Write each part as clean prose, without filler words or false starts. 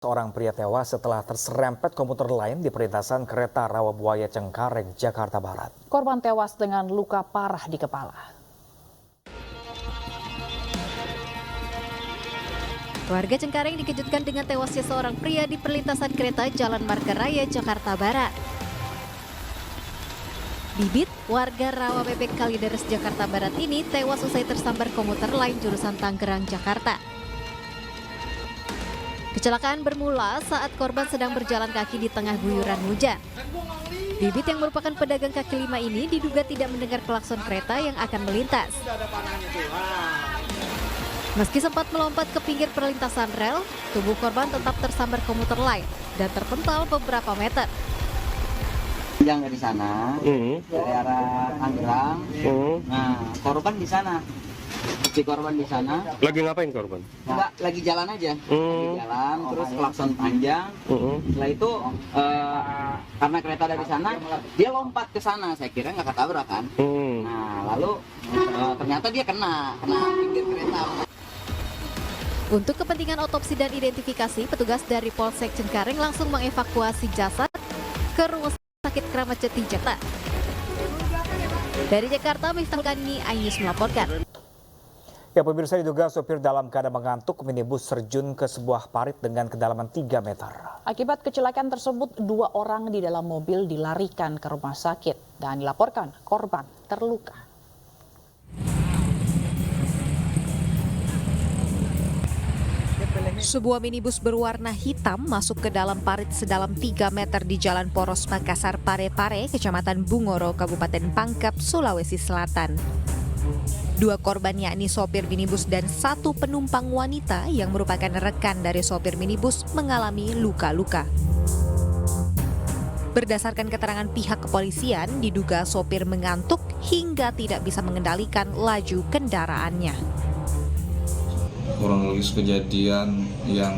Seorang pria tewas setelah terserempet komuter lain di perlintasan kereta Rawabuaya Cengkareng, Jakarta Barat. Korban tewas dengan luka parah di kepala. Warga Cengkareng dikejutkan dengan tewasnya seorang pria di perlintasan kereta Jalan Marga Raya, Jakarta Barat. Bibit, warga Rawabebek Kalideres, Jakarta Barat ini tewas usai tersambar komuter lain jurusan Tangerang, Jakarta. Kecelakaan bermula saat korban sedang berjalan kaki di tengah guyuran hujan. Bibit yang merupakan pedagang kaki lima ini diduga tidak mendengar klakson kereta yang akan melintas. Meski sempat melompat ke pinggir perlintasan rel, tubuh korban tetap tersambar komuter lain dan terpental beberapa meter. Yang dari sana, dari arah Tangerang. Nah, korban di sana. Si korban di sana. Lagi ngapain korban? Enggak, lagi jalan aja. Lagi jalan, terus klakson panjang. Setelah itu, karena kereta dari sana, dia lompat ke sana. Saya kira nggak ketabrak kan. Nah, lalu ternyata dia kena pinggir kereta. Untuk kepentingan otopsi dan identifikasi, petugas dari Polsek Cengkareng langsung mengevakuasi jasad ke Rumah Sakit Kramat Jati, Jakarta. Dari Jakarta, Miftah Gani, iNews melaporkan. Ya, pemirsa, diduga sopir dalam keadaan mengantuk minibus terjun ke sebuah parit dengan kedalaman 3 meter. Akibat kecelakaan tersebut, 2 orang di dalam mobil dilarikan ke rumah sakit dan dilaporkan korban terluka. Sebuah minibus berwarna hitam masuk ke dalam parit sedalam 3 meter di Jalan Poros Makassar, Parepare, Kecamatan Bungoro, Kabupaten Pangkep, Sulawesi Selatan. 2 korban yakni sopir minibus dan 1 penumpang wanita yang merupakan rekan dari sopir minibus mengalami luka-luka. Berdasarkan keterangan pihak kepolisian, diduga sopir mengantuk hingga tidak bisa mengendalikan laju kendaraannya. Kronologis kejadian yang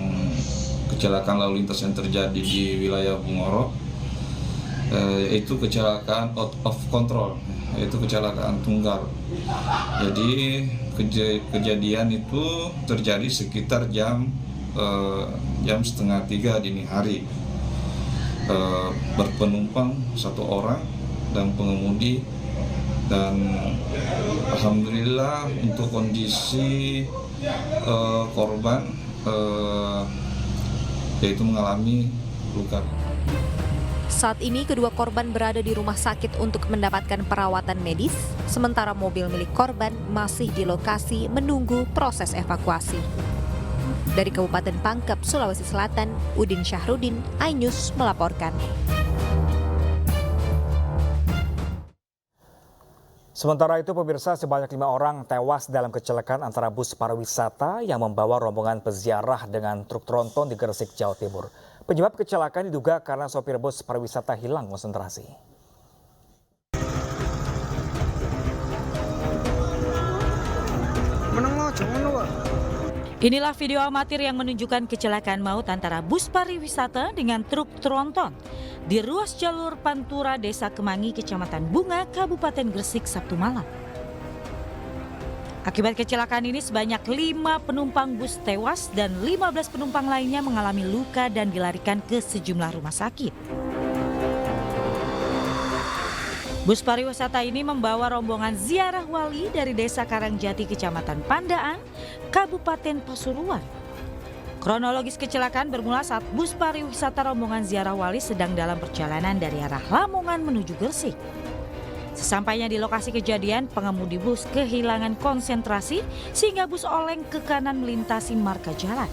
kecelakaan lalu lintas yang terjadi di wilayah Bungoro, yaitu kecelakaan out of control, yaitu kecelakaan tunggal. Jadi kejadian itu terjadi sekitar jam 2:30 dini hari. Berpenumpang 1 orang dan pengemudi, dan alhamdulillah untuk kondisi korban yaitu mengalami luka. Saat ini kedua korban berada di rumah sakit untuk mendapatkan perawatan medis, sementara mobil milik korban masih di lokasi menunggu proses evakuasi. Dari Kabupaten Pangkep, Sulawesi Selatan, Udin Syahrudin, iNews melaporkan. Sementara itu, pemirsa, sebanyak 5 orang tewas dalam kecelakaan antara bus pariwisata yang membawa rombongan peziarah dengan truk tronton di Gresik, Jawa Timur. Penyebab kecelakaan diduga karena sopir bus pariwisata hilang konsentrasi. Inilah video amatir yang menunjukkan kecelakaan maut antara bus pariwisata dengan truk tronton di ruas jalur Pantura, Desa Kemangi, Kecamatan Bunga, Kabupaten Gresik, Sabtu malam. Akibat kecelakaan ini sebanyak 5 penumpang bus tewas dan 15 penumpang lainnya mengalami luka dan dilarikan ke sejumlah rumah sakit. Bus pariwisata ini membawa rombongan ziarah wali dari Desa Karangjati, Kecamatan Pandaan, Kabupaten Pasuruan. Kronologis kecelakaan bermula saat bus pariwisata rombongan ziarah wali sedang dalam perjalanan dari arah Lamongan menuju Gresik. Sesampainya di lokasi kejadian, pengemudi bus kehilangan konsentrasi sehingga bus oleng ke kanan melintasi marka jalan.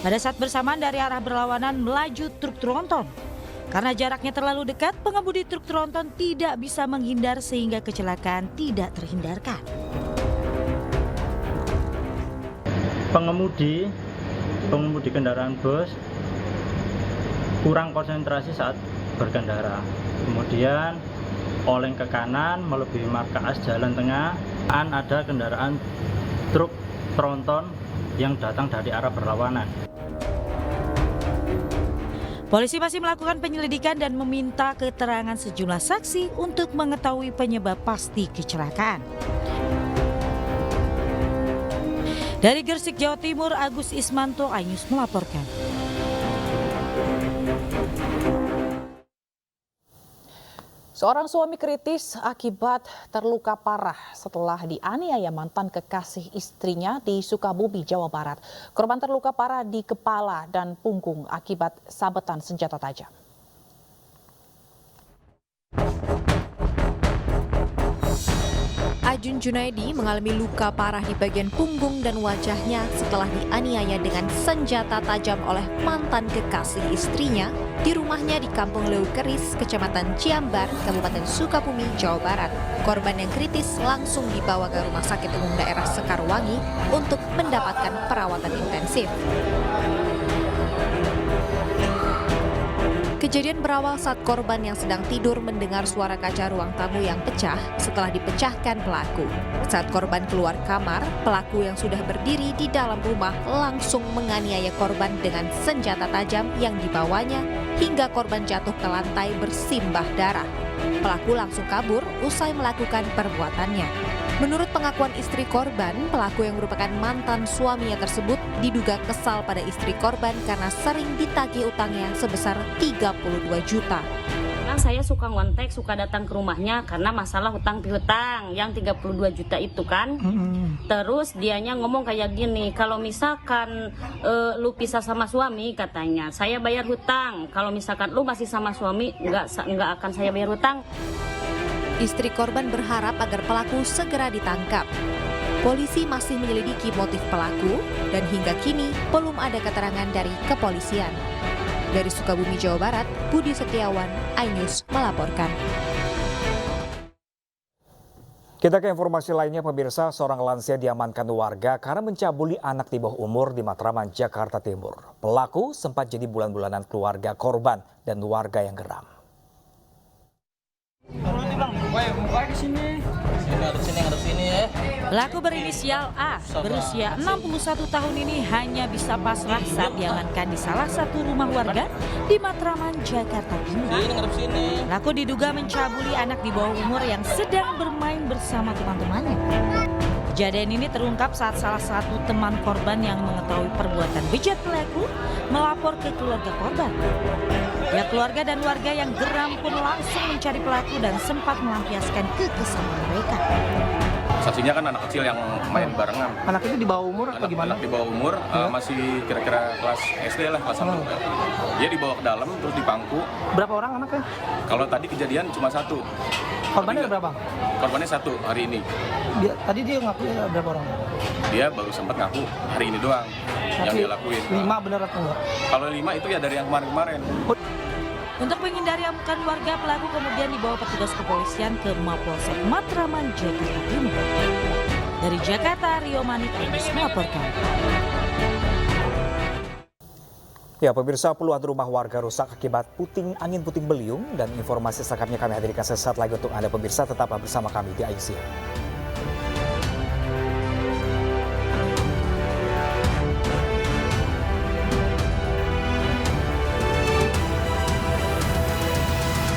Pada saat bersamaan dari arah berlawanan melaju truk tronton. Karena jaraknya terlalu dekat, pengemudi truk tronton tidak bisa menghindar sehingga kecelakaan tidak terhindarkan. Pengemudi kendaraan bus kurang konsentrasi saat berkendara. Kemudian oleng ke kanan melebihi marka as jalan tengah. Ada kendaraan truk tronton yang datang dari arah berlawanan. Polisi masih melakukan penyelidikan dan meminta keterangan sejumlah saksi untuk mengetahui penyebab pasti kecelakaan. Dari Gresik, Jawa Timur, Agus Ismanto, iNews melaporkan. Seorang suami kritis akibat terluka parah setelah dianiaya mantan kekasih istrinya di Sukabumi, Jawa Barat. Korban terluka parah di kepala dan punggung akibat sabetan senjata tajam. Ajun Junaidi mengalami luka parah di bagian punggung dan wajahnya setelah dianiaya dengan senjata tajam oleh mantan kekasih istrinya di rumahnya di Kampung Leukeris, Kecamatan Ciambar, Kabupaten Sukabumi, Jawa Barat. Korban yang kritis langsung dibawa ke Rumah Sakit Umum Daerah Sekarwangi untuk mendapatkan perawatan intensif. Kejadian berawal saat korban yang sedang tidur mendengar suara kaca ruang tamu yang pecah setelah dipecahkan pelaku. Saat korban keluar kamar, pelaku yang sudah berdiri di dalam rumah langsung menganiaya korban dengan senjata tajam yang dibawanya hingga korban jatuh ke lantai bersimbah darah. Pelaku langsung kabur usai melakukan perbuatannya. Menurut pengakuan istri korban, pelaku yang merupakan mantan suaminya tersebut diduga kesal pada istri korban karena sering ditagih utangnya sebesar 32 juta. Saya suka ngontek, suka datang ke rumahnya karena masalah hutang piutang yang 32 juta itu kan. Terus dianya ngomong kayak gini, kalau misalkan lu pisah sama suami katanya, saya bayar hutang. Kalau misalkan lu masih sama suami, nggak akan saya bayar hutang. Istri korban berharap agar pelaku segera ditangkap. Polisi masih menyelidiki motif pelaku dan hingga kini belum ada keterangan dari kepolisian. Dari Sukabumi, Jawa Barat, Budi Setiawan, iNews melaporkan. Kita ke informasi lainnya, pemirsa. Seorang lansia diamankan warga karena mencabuli anak di bawah umur di Matraman, Jakarta Timur. Pelaku sempat jadi bulan-bulanan keluarga korban dan warga yang geram. Pelaku berinisial A, berusia 61 tahun ini hanya bisa pasrah saat diamankan di salah satu rumah warga di Matraman, Jakarta Timur. Pelaku diduga mencabuli anak di bawah umur yang sedang bermain bersama teman-temannya. Kejadian ini terungkap saat salah satu teman korban yang mengetahui perbuatan bejat pelaku melapor ke keluarga korban. Pihak keluarga dan warga yang geram pun langsung mencari pelaku dan sempat melampiaskan kekesalan mereka. Saksinya kan anak kecil yang main barengan. Anak itu di bawah umur atau gimana? Anak di bawah umur, masih kira-kira kelas SD lah, kelas 1. Dia dibawa ke dalam terus dipangku. Berapa orang anaknya? Kalau tadi kejadian cuma 1. Korbannya ada berapa? Korbannya 1 hari ini. Tadi dia ngaku berapa orang? Dia baru sempat ngaku hari ini doang yang dia lakuin. 5 benar atau enggak? Kalau 5 itu ya dari yang kemarin-kemarin. Untuk menghindari amukan warga, pelaku kemudian dibawa petugas kepolisian ke Mapolsek Matraman, Jakarta Timur. Dari Jakarta, Rio Manik melaporkan. Ya, pemirsa, puluhan rumah warga rusak akibat angin puting beliung, dan informasi selengkapnya kami hadirkan sesaat lagi untuk Anda pemirsa. Tetaplah bersama kami di iNews.